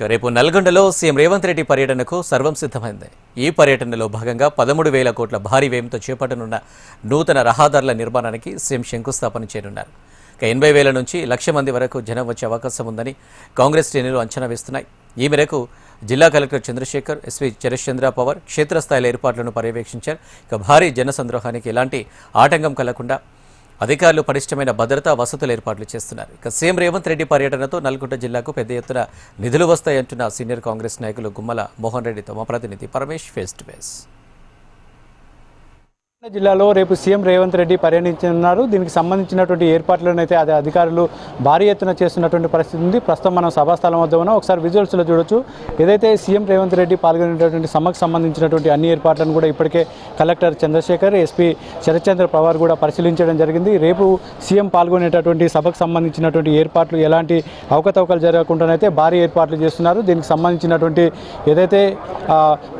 రేపు నల్గొండలో సీఎం రేవంత్ రెడ్డి పర్యటనకు సర్వం సిద్ధమైంది. ఈ పర్యటనలో భాగంగా 13,000 కోట్ల భారీ వ్యయంతో చేపట్టనున్న నూతన రహదారుల నిర్మాణానికి సీఎం శంకుస్థాపన చేయనున్నారు. 80,000 నుంచి 1,00,000 మంది వరకు జనం వచ్చే అవకాశం ఉందని కాంగ్రెస్ శ్రేణులు అంచనా వేస్తున్నాయి. ఈ మేరకు జిల్లా కలెక్టర్ చంద్రశేఖర్, ఎస్పీ చరశ్చంద్ర పవార్ క్షేత్రస్థాయిలో ఏర్పాట్లను పర్యవేక్షించారు. భారీ జనసంద్రోహానికి ఎలాంటి ఆటంకం కలగకుండా అధికారులు పటిష్టమైన భద్రతా వసతులు ఏర్పాట్లు చేస్తున్నారు. సీఎం రేవంత్ రెడ్డి పర్యటనతో నల్గొండ జిల్లాకు పెద్ద ఎత్తున నిధులు వస్తాయంటున్న సీనియర్ కాంగ్రెస్ నాయకులు గుమ్మల మోహన్ రెడ్డితో మా ప్రతినిధి పరమేష్ ఫేస్ టు ఫేస్. జిల్లాలో రేపు సీఎం రేవంత్ రెడ్డి పర్యటించనున్నారు. దీనికి సంబంధించినటువంటి ఏర్పాట్లను అయితే అధికారులు భారీ ఎత్తున చేస్తున్నటువంటి పరిస్థితి ఉంది. ప్రస్తుతం మనం సభాస్థలం వద్ద ఉన్నాం. ఒకసారి విజువల్స్లో చూడొచ్చు. ఏదైతే సీఎం రేవంత్ రెడ్డి పాల్గొనేటటువంటి సభకు సంబంధించినటువంటి అన్ని ఏర్పాట్లను కూడా ఇప్పటికే కలెక్టర్ చంద్రశేఖర్, ఎస్పీ శరత్చంద్ర పవార్ కూడా పరిశీలించడం జరిగింది. రేపు సీఎం పాల్గొనేటటువంటి సభకు సంబంధించినటువంటి ఏర్పాట్లు ఎలాంటి అవకతవకలు జరగకుండానైతే భారీ ఏర్పాట్లు చేస్తున్నారు. దీనికి సంబంధించినటువంటి ఏదైతే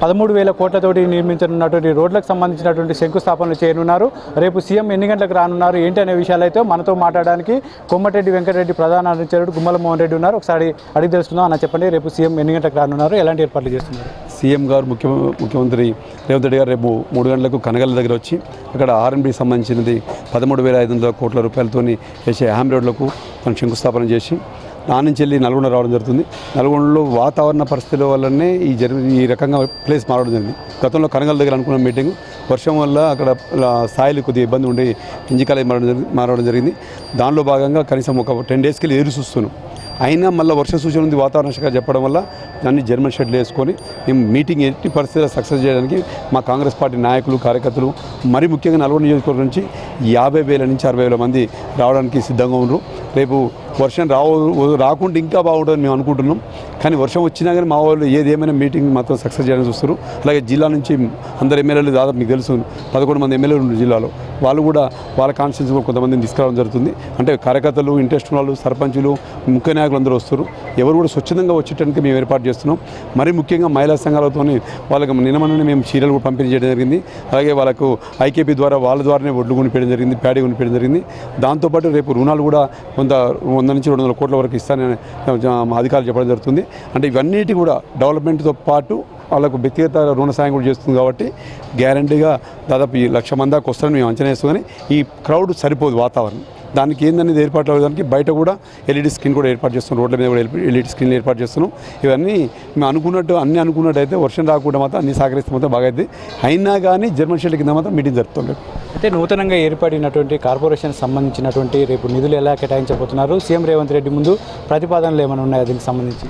13,000 కోట్లతోటి నిర్మించనున్నటువంటి రోడ్లకు సంబంధించినటువంటి శంకుస్థాపన చేయనున్నారు. రేపు సీఎం ఎన్ని గంటలకు రానున్నారు ఏంటి అనే విషయాలు అయితే మనతో మాట్లాడడానికి కోమటిరెడ్డి వెంకటరెడ్డి ప్రధాన అనుచరుడు గుమ్మల మోహన్ రెడ్డి ఉన్నారు. ఒకసారి అడిగి తెలుసుకుందాం. అన్న చెప్పండి, రేపు సీఎం ఎన్ని గంటలకు రానున్నారు, ఎలాంటి ఏర్పాట్లు చేస్తున్నారు? సీఎం గారు ముఖ్యమంత్రి రేవంత్ రెడ్డి గారు రేపు 3 గంటలకు కనగల దగ్గర వచ్చి అక్కడ ఆర్ఎన్బికి సంబంధించినది 13,500 కోట్ల రూపాయలతో వేసే హ్యామ్ రోడ్లకు మనం శంకుస్థాపన చేసి నుంచి వెళ్ళి నల్గొండ రావడం జరుగుతుంది. నల్గొండలో వాతావరణ పరిస్థితుల వల్లనే ఈ రకంగా ప్లేస్ మారడం జరిగింది. గతంలో కనగల దగ్గర అనుకున్న మీటింగ్ వర్షం వల్ల అక్కడ స్థాయిలు కొద్దిగా ఇబ్బంది ఉండి ఇంజికాలేజ్ మారడం జరిగింది. దానిలో భాగంగా కనీసం ఒక 10 డేస్కి వెళ్ళి ఎదురు చూస్తున్నాం. అయినా మళ్ళీ వర్ష సూచన ఉంది వాతావరణ శాఖ చెప్పడం వల్ల దాన్ని జర్మన్ షెడ్లు వేసుకొని మేము మీటింగ్ ఎట్టి పరిస్థితుల్లో సక్సెస్ చేయడానికి మా కాంగ్రెస్ పార్టీ నాయకులు, కార్యకర్తలు మరీ ముఖ్యంగా నల్గొండ నియోజకవర్గం నుంచి 50,000 నుంచి 60,000 మంది రావడానికి సిద్ధంగా ఉన్నారు. రేపు వర్షం రాకుండా ఇంకా బాగుంటుందని మేము అనుకుంటున్నాం. కానీ వర్షం వచ్చినా కానీ మా వాళ్ళు ఏమైనా మీటింగ్ మాత్రం సక్సెస్ చేయడానికి చూస్తారు. అలాగే జిల్లా నుంచి అందరు ఎమ్మెల్యేలు దాదాపు మీకు తెలుసు 11 మంది ఎమ్మెల్యేలు ఉన్నారు జిల్లాలో. వాళ్ళు కూడా వాళ్ళ కాన్స్టిట్యూన్స్ కూడా కొంతమందిని తీసుకురావడం జరుగుతుంది. అంటే కార్యకర్తలు, ఇంట్రెస్ట్ వాళ్ళు, సర్పంచులు, ముఖ్య నాయకులు అందరూ వస్తారు. ఎవరు కూడా స్వచ్ఛందంగా వచ్చేటానికి మేము ఏర్పాటు చేస్తున్నాం. మరీ ముఖ్యంగా మహిళా సంఘాలతో వాళ్ళకి నిన్నమనే మేము చీరలు కూడా పంపిణీ చేయడం జరిగింది. అలాగే వాళ్ళకు ఐకేపీ ద్వారా వాళ్ళ ద్వారానే ఒడ్లు కొనిపించడం జరిగింది, ప్యాడీ కొనిపించడం జరిగింది. దాంతోపాటు రేపు రుణాలు కూడా కొంత 100 నుంచి 200 కోట్ల వరకు ఇస్తానని అధికారులు చెప్పడం జరుగుతుంది. అంటే ఇవన్నిటి కూడా డెవలప్మెంట్తో పాటు వాళ్ళకు వ్యక్తిగత రుణ సాయం కూడా చేస్తుంది. కాబట్టి గ్యారంటీగా దాదాపు 1,00,000 మంది దాకా వస్తారని మేము అంచనా వేస్తాం. కానీ ఈ క్రౌడ్ సరిపోదు వాతావరణం. దానికి ఏందనేది ఏర్పాటు అవ్వడానికి బయట కూడా ఎల్ఈడి స్క్రీన్ కూడా ఏర్పాటు చేస్తున్నాం. రోడ్ల మీద కూడా ఎల్ఈడి స్క్రీన్లు ఏర్పాటు చేస్తున్నాం. ఇవన్నీ మేము అనుకున్నట్టు అయితే వర్షం రాకుండా మాత్రం అన్ని సహకరిస్తే మాత్రం బాగా అయితే. అయినా కానీ జర్మన్ షెడ్ కింద మాత్రం మీటింగ్ జరుపుతుంది. అయితే నూతనంగా ఏర్పడినటువంటి కార్పొరేషన్ సంబంధించినటువంటి రేపు నిధులు ఎలా కేటాయించబోతున్నారు? సీఎం రేవంత్ రెడ్డి ముందు ప్రతిపాదనలు ఏమైనా ఉన్నాయో దీనికి సంబంధించి?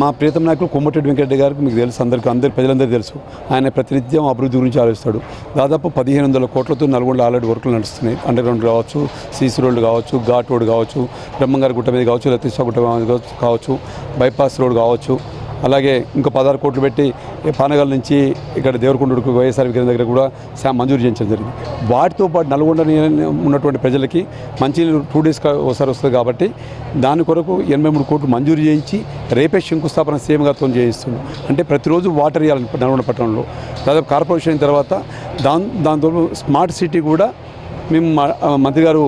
మా ప్రియతమ నాయకులు కోమటిరెడ్డి వెంకటరెడ్డి గారికి మీకు తెలుసు, అందరి ప్రజలందరికీ తెలుసు. ఆయన ప్రతినిత్యం అభివృద్ధి గురించి ఆలోచిస్తాడు. దాదాపు 1,500 కోట్లతో నల్గొండ ఆల్రెడీ వర్కులు నడుస్తున్నాయి. అండర్ గ్రౌండ్ కావచ్చు, సీసీ రోడ్లు కావచ్చు, ఘాట్ రోడ్ కావచ్చు, బ్రహ్మంగారి గుట్ట మీద కావచ్చు, లతీషా గుట్ట మీద కావచ్చు, బైపాస్ రోడ్ కావచ్చు. అలాగే ఇంకా 16 కోట్లు పెట్టి పానగల్ నుంచి ఇక్కడ దేవరకొండకు వైఎస్ఆర్ విగ్రహం దగ్గర కూడా మంజూరు చేయించడం జరిగింది. వాటితో పాటు నల్గొండ ఉన్నటువంటి ప్రజలకి మంచినీళ్ళు 2 డేస్ ఒకసారి వస్తుంది. కాబట్టి దాని కొరకు 83 కోట్లు మంజూరు చేయించి రేపే శంకుస్థాపన సీఎం గారితో చేయిస్తున్నాం. అంటే ప్రతిరోజు వాటర్ ఇవ్వాలని నల్గొండ పట్టణంలో. దాదాపు కార్పొరేషన్ అయిన తర్వాత దాంతో స్మార్ట్ సిటీ కూడా మేము మంత్రి గారు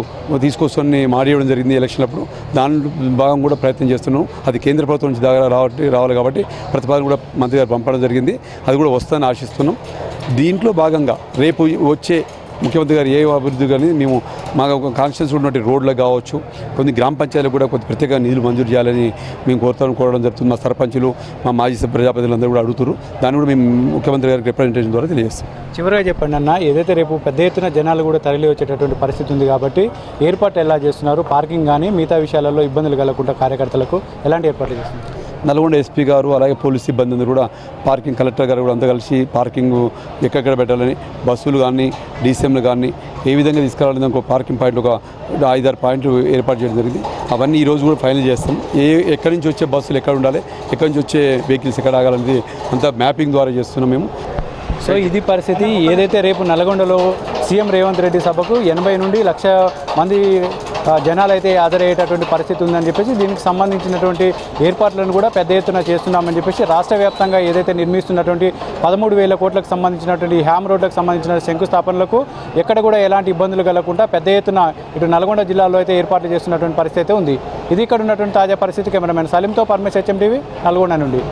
తీసుకొస్తామని మాట్లాడడం జరిగింది ఎలక్షన్లప్పుడు. దాని భాగం కూడా ప్రయత్నం చేస్తున్నాం. అది కేంద్ర ప్రభుత్వం నుంచి రావాలి కాబట్టి ప్రతిపాదన కూడా మంత్రి గారు పంపడం జరిగింది. అది కూడా వస్తుందని ఆశిస్తున్నాం. దీంట్లో భాగంగా రేపు వచ్చే ముఖ్యమంత్రి గారు ఏ అభివృద్ధి కానీ మేము మా కాన్స్టిట్యూన్సీ ఉన్నటువంటి రోడ్లకు కావచ్చు, కొన్ని గ్రామ పంచాయతీలకు కూడా కొంత ప్రత్యేక నిధులు మంజూరు చేయాలని మేము కోరడం జరుగుతుంది. మా సర్పంచులు, మా మాజీ ప్రజాప్రతినిధులందరూ కూడా అడుగుతారు. దాన్ని కూడా మేము ముఖ్యమంత్రి గారికి రిప్రజెంటేషన్ ద్వారా తెలియజేస్తాం. చివరిగా చెప్పండి అన్న, ఏదైతే రేపు పెద్ద ఎత్తున జనాలు కూడా తరలి వచ్చేటటువంటి పరిస్థితి ఉంది కాబట్టి ఏర్పాట్లు ఎలా చేస్తున్నారు? పార్కింగ్ కానీ మిగతా విషయాలలో ఇబ్బందులు కలగకుండా కార్యకర్తలకు ఎలాంటి ఏర్పాట్లు చేస్తున్నారు? నల్గొండ ఎస్పీ గారు అలాగే పోలీస్ సిబ్బంది కూడా పార్కింగ్, కలెక్టర్ గారు కూడా అంతా కలిసి పార్కింగ్ ఎక్కడెక్కడ పెట్టాలని, బస్సులు కానీ డీసీఎంలు కానీ ఏ విధంగా తీసుకురావాలని ఒక పార్కింగ్ పాయింట్లు ఒక 5-6 పాయింట్లు ఏర్పాటు చేయడం జరిగింది. అవన్నీ ఈరోజు కూడా ఫైనల్ చేస్తాం. ఎక్కడి నుంచి వచ్చే బస్సులు ఎక్కడ ఉండాలి, ఎక్కడి నుంచి వచ్చే వెహికల్స్ ఎక్కడ ఆగాలనేది అంతా మ్యాపింగ్ ద్వారా చేస్తున్నాం మేము. సో ఇది పరిస్థితి. ఏదైతే రేపు నల్గొండలో సీఎం రేవంత్ రెడ్డి సభకు 80 నుండి 1,00,000 మంది జనాలు అయితే హాజరయ్యేటటువంటి పరిస్థితి ఉందని చెప్పేసి దీనికి సంబంధించినటువంటి ఏర్పాట్లను కూడా పెద్ద ఎత్తున చేస్తున్నామని చెప్పేసి రాష్ట్ర వ్యాప్తంగా ఏదైతే నిర్మిస్తున్నటువంటి 13,000 కోట్లకు సంబంధించినటువంటి హ్యామ్ రోడ్లకు సంబంధించిన శంకుస్థాపనలకు ఎక్కడ కూడా ఎలాంటి ఇబ్బందులు కలగకుండా పెద్ద ఎత్తున ఇటు నల్గొండ జిల్లాలో అయితే ఏర్పాట్లు చేస్తున్నటువంటి పరిస్థితి అయితే ఉంది. ఇది ఇక్కడ ఉన్నటువంటి తాజా పరిస్థితి. కెమెరామెన్ సలీంతో పరమేశ్ HM TV నల్గొండ నుండి.